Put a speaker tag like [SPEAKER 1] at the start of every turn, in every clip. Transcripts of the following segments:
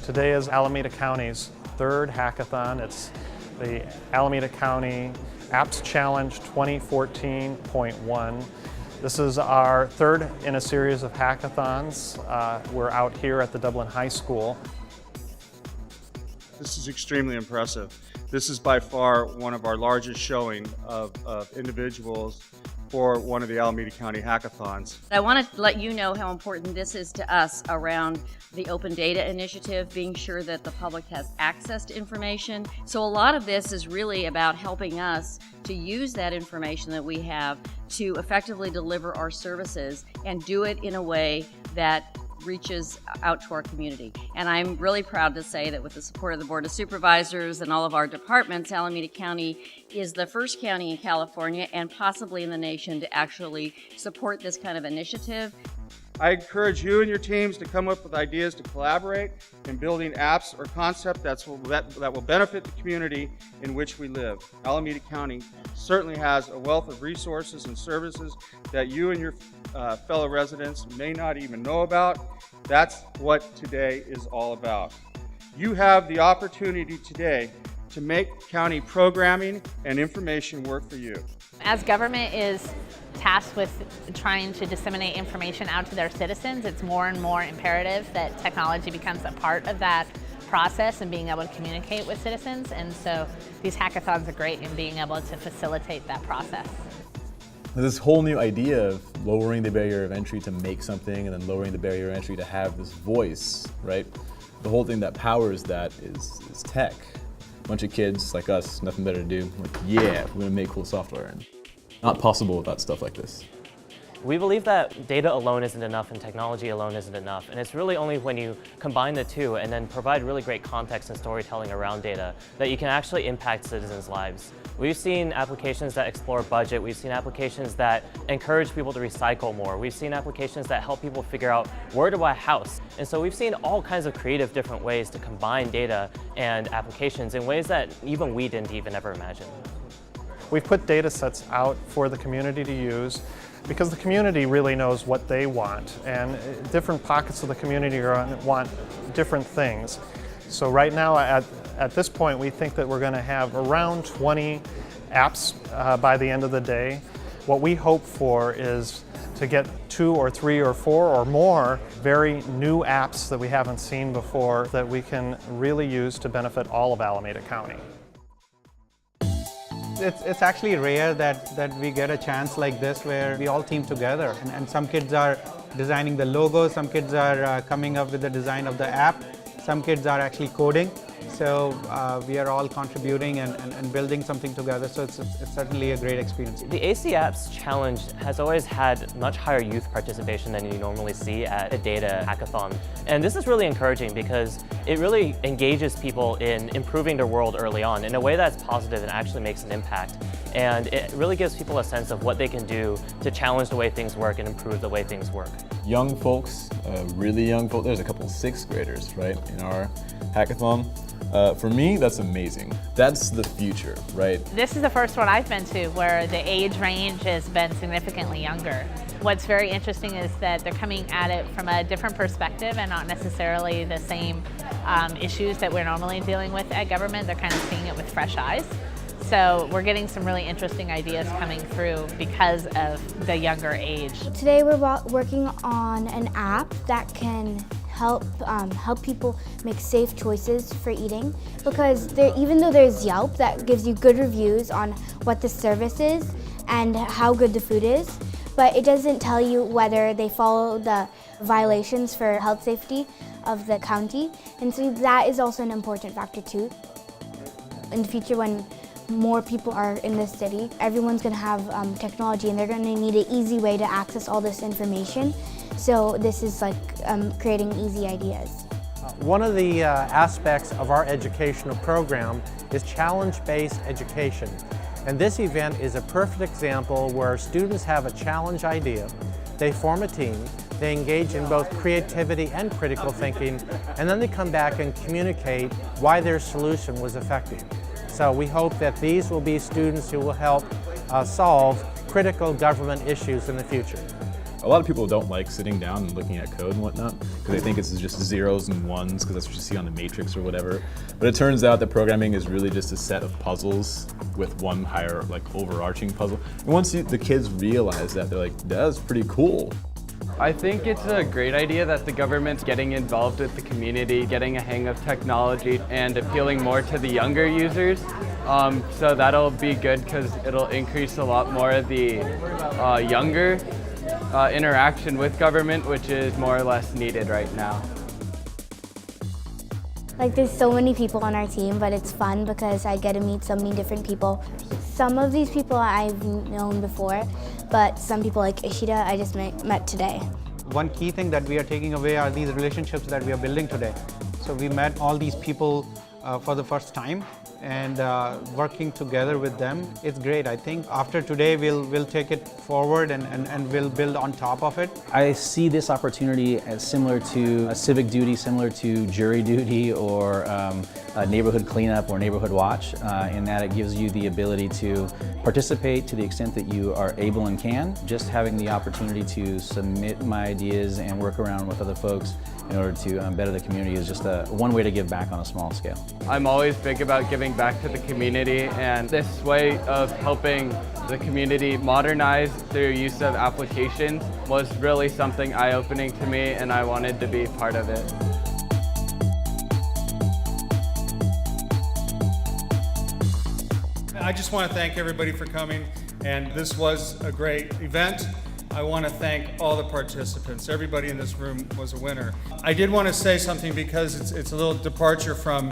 [SPEAKER 1] Today is Alameda County's third hackathon. It's the Alameda County Apps Challenge 2014.1. This is our third in a series of hackathons. We're out here at the Dublin High School.
[SPEAKER 2] This is extremely impressive. This is by far one of our largest showing of individuals for one of the Alameda County hackathons.
[SPEAKER 3] I want to let you know how important this is to us around the Open Data Initiative, being sure that the public has access to information. So a lot of this is really about helping us to use that information that we have to effectively deliver our services and do it in a way that reaches out to our community. And I'm really proud to say that with the support of the Board of Supervisors and all of our departments, Alameda County is the first county in California and possibly in the nation to actually support this kind of initiative.
[SPEAKER 2] I encourage you and your teams to come up with ideas to collaborate in building apps or concepts that will benefit the community in which we live. Alameda County certainly has a wealth of resources and services that you and your fellow residents may not even know about. That's what today is all about. You have the opportunity today to make county programming and information work for you.
[SPEAKER 4] As government is tasked with trying to disseminate information out to their citizens, it's more and more imperative that technology becomes a part of that process and being able to communicate with citizens. And so these hackathons are great in being able to facilitate that process.
[SPEAKER 5] This whole new idea of lowering the barrier of entry to make something and then lowering the barrier of entry to have this voice, right? The whole thing that powers that is tech. A bunch of kids like us, nothing better to do. Like, yeah, we're gonna make cool software. And not possible without stuff like this.
[SPEAKER 6] We believe that data alone isn't enough and technology alone isn't enough, and it's really only when you combine the two and then provide really great context and storytelling around data that you can actually impact citizens' lives. We've seen applications that explore budget, we've seen applications that encourage people to recycle more, we've seen applications that help people figure out where to buy a house, and so we've seen all kinds of creative different ways to combine data and applications in ways that even we didn't even ever imagine.
[SPEAKER 1] We've put data sets out for the community to use because the community really knows what they want, and different pockets of the community want different things. So right now at this point we think that we're going to have around 20 apps by the end of the day. What we hope for is to get 2 or 3 or 4 or more very new apps that we haven't seen before that we can really use to benefit all of Alameda County.
[SPEAKER 7] It's actually rare that we get a chance like this where we all team together, and some kids are designing the logo, some kids are coming up with the design of the app, some kids are actually coding. So we are all contributing and building something together, so it's certainly a great experience.
[SPEAKER 6] The ACApps Challenge has always had much higher youth participation than you normally see at a data hackathon. And this is really encouraging because it really engages people in improving their world early on in a way that's positive and actually makes an impact. And it really gives people a sense of what they can do to challenge the way things work and improve the way things work.
[SPEAKER 5] Young folks, really young folks, there's a couple of 6th graders, right, in our hackathon. For me, that's amazing. That's the future, right?
[SPEAKER 4] This is the first one I've been to where the age range has been significantly younger. What's very interesting is that they're coming at it from a different perspective and not necessarily the same issues that we're normally dealing with at government. They're kind of seeing it with fresh eyes. So we're getting some really interesting ideas coming through because of the younger age.
[SPEAKER 8] Today we're working on an app that can help people make safe choices for eating, because even though there's Yelp that gives you good reviews on what the service is and how good the food is, but it doesn't tell you whether they follow the violations for health safety of the county, and so that is also an important factor too. In the future, when more people are in this city, everyone's going to have technology and they're going to need an easy way to access all this information. So this is like creating easy ideas.
[SPEAKER 9] One of the aspects of our educational program is challenge-based education. And this event is a perfect example where students have a challenge idea, they form a team, they engage in both creativity and critical thinking, and then they come back and communicate why their solution was effective. So we hope that these will be students who will help solve critical government issues in the future.
[SPEAKER 5] A lot of people don't like sitting down and looking at code and whatnot because they think it's just zeros and ones because that's what you see on the matrix or whatever. But it turns out that programming is really just a set of puzzles with one higher, like, overarching puzzle. And once the kids realize that, they're like, that's pretty cool.
[SPEAKER 10] I think it's a great idea that the government's getting involved with the community, getting a hang of technology, and appealing more to the younger users. So that'll be good because it'll increase a lot more of the younger interaction with government, which is more or less needed right now.
[SPEAKER 8] Like, there's so many people on our team, but it's fun because I get to meet so many different people. Some of these people I've known before, but some people like Ishida I just met today.
[SPEAKER 7] One key thing that we are taking away are these relationships that we are building today. So we met all these people for the first time, and working together with them, it's great. I think after today we'll take it forward and we'll build on top of it.
[SPEAKER 11] I see this opportunity as similar to a civic duty, similar to jury duty or a neighborhood cleanup or neighborhood watch, in that it gives you the ability to participate to the extent that you are able and can. Just having the opportunity to submit my ideas and work around with other folks in order to better the community is just one way to give back on a small scale.
[SPEAKER 10] I'm always big about giving back to the community, and this way of helping the community modernize through use of applications was really something eye-opening to me, and I wanted to be part of it.
[SPEAKER 12] I just want to thank everybody for coming, and this was a great event. I want to thank all the participants. Everybody in this room was a winner. I did want to say something because it's a little departure from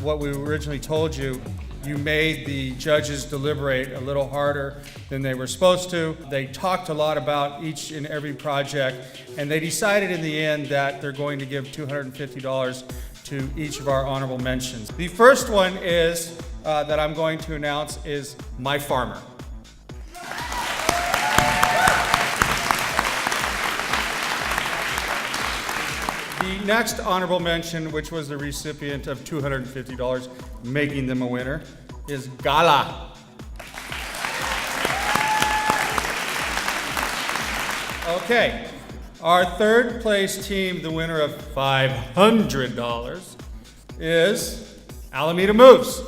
[SPEAKER 12] what we originally told you. You made the judges deliberate a little harder than they were supposed to. They talked a lot about each and every project, and they decided in the end that they're going to give $250 to each of our honorable mentions. The first one is that I'm going to announce is My Farmer. The next honorable mention, which was the recipient of $250, making them a winner, is Gala. Okay, our third place team, the winner of $500, is Alameda Moves.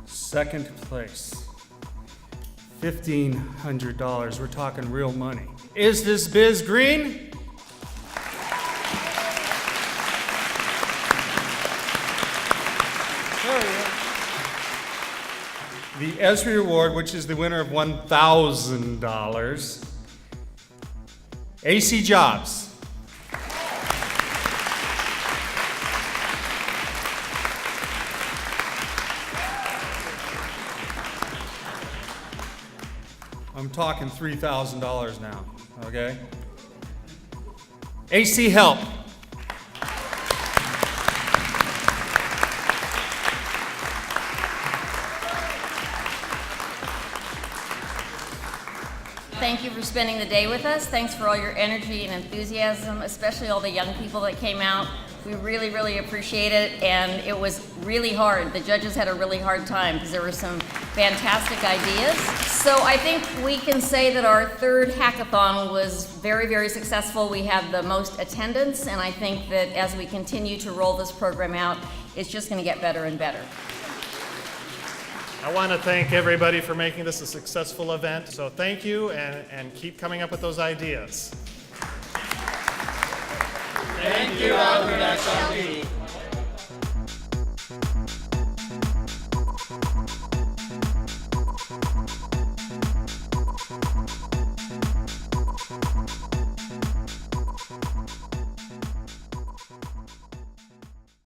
[SPEAKER 12] Second place, $1,500. We're talking real money. Is this Biz Green? The Esri Award, which is the winner of $1,000, AC Jobs. I'm talking $3,000 now, okay? AC Help.
[SPEAKER 3] Thank you for spending the day with us. Thanks for all your energy and enthusiasm, especially all the young people that came out. We really, really appreciate it, and it was really hard. The judges had a really hard time because there were some fantastic ideas. So I think we can say that our third hackathon was very, very successful. We had the most attendance, and I think that as we continue to roll this program out, it's just going to get better and better.
[SPEAKER 1] I want to thank everybody for making this a successful event. So thank you, and keep coming up with those ideas.
[SPEAKER 2] Thank you, Alameda County.